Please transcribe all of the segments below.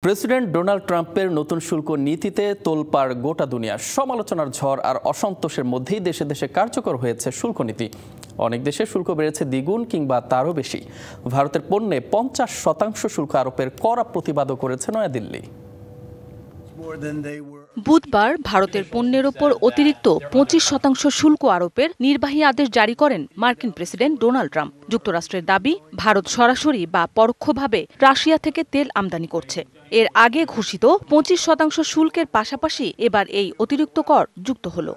President Donald ট্রাম্পের নতুন শুল্ক নীতিতে তোলপাড় গোটা দুনিয়া। সমালোচনার ঝড় আর অসন্তোষের মধ্যেই দেশে দেশে কার্যকর হয়েছে শুল্ক নীতি। অনেক দেশে শুল্ক বেড়েছে দ্বিগুণ কিংবা তারও বেশি। ভারতের পণ্যে 50% শুল্ক আরোপের কড়া প্রতিবাদও করেছে নয়াদিল্লি। বুধবার ভারতের পণ্যের ওপর অতিরিক্ত 25% শুল্ক আরোপের নির্বাহী আদেশ জারি করেন মার্কিন প্রেসিডেন্ট ডোনাল্ড ট্রাম্প। যুক্তরাষ্ট্রের দাবি, ভারত সরাসরি বা পরোক্ষভাবে রাশিয়া থেকে তেল আমদানি করছে। এর আগে ঘোষিত 25% শুল্কের পাশাপাশি এবার এই অতিরিক্ত কর যুক্ত হলো।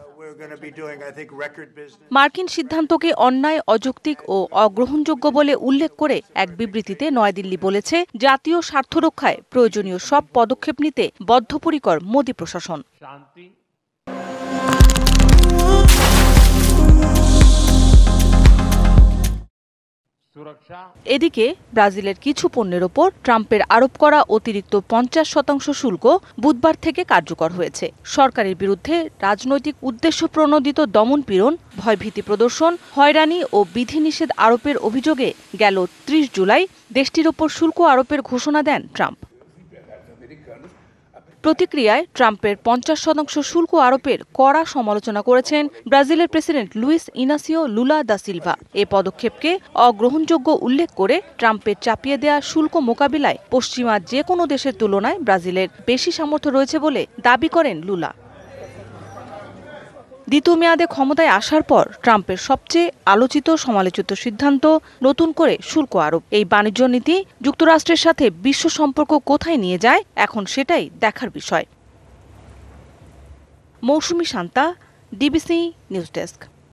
মার্কিন সিদ্ধান্তকে অন্যায়, অযৌক্তিক ও অগ্রহণযোগ্য বলে উল্লেখ করে এক বিবৃতিতে নয়াদিল্লি বলেছে, জাতীয় স্বার্থ রক্ষায় প্রয়োজনীয় সব পদক্ষেপ নিতে বদ্ধপরিকর মোদি প্রশাসন। এদিকে ব্রাজিলের কিছু পণ্যের ওপর ট্রাম্পের আরোপ করা অতিরিক্ত 50% শুল্ক বুধবার থেকে কার্যকর হয়েছে। সরকারের বিরুদ্ধে রাজনৈতিক উদ্দেশ্য প্রণোদিত দমনপীড়ন, ভয়ভীতি প্রদর্শন, হয়রানি ও বিধিনিষেধ আরোপের অভিযোগে গেল 30 জুলাই দেশটির ওপর শুল্ক আরোপের ঘোষণা দেন ট্রাম্প। প্রতিক্রিয়ায় ট্রাম্পের 50% শুল্ক আরোপের কড়া সমালোচনা করেছেন ব্রাজিলের president Luiz Inacio Lula da Silva. এ পদক্ষেপকে অগ্রহণযোগ্য উল্লেখ করে ট্রাম্পের চাপিয়ে দেয়া শুল্ক মোকাবিলায় পশ্চিমা যে কোনো দেশের তুলনায় ব্রাজিলের বেশি সামর্থ্য রয়েছে বলে দাবি করেন লুলা। দ্বিতীয় মেয়াদে ক্ষমতায় আসার পর ট্রাম্পের সবচেয়ে আলোচিত সমালোচিত সিদ্ধান্ত নতুন করে শুল্ক আরোপ। এই বাণিজ্য নীতি যুক্তরাষ্ট্রের সাথে বিশ্ব সম্পর্ক কোথায় নিয়ে যায়, এখন সেটাই দেখার বিষয়। মৌসুমী শান্তা, ডিবিসি নিউজ ডেস্ক।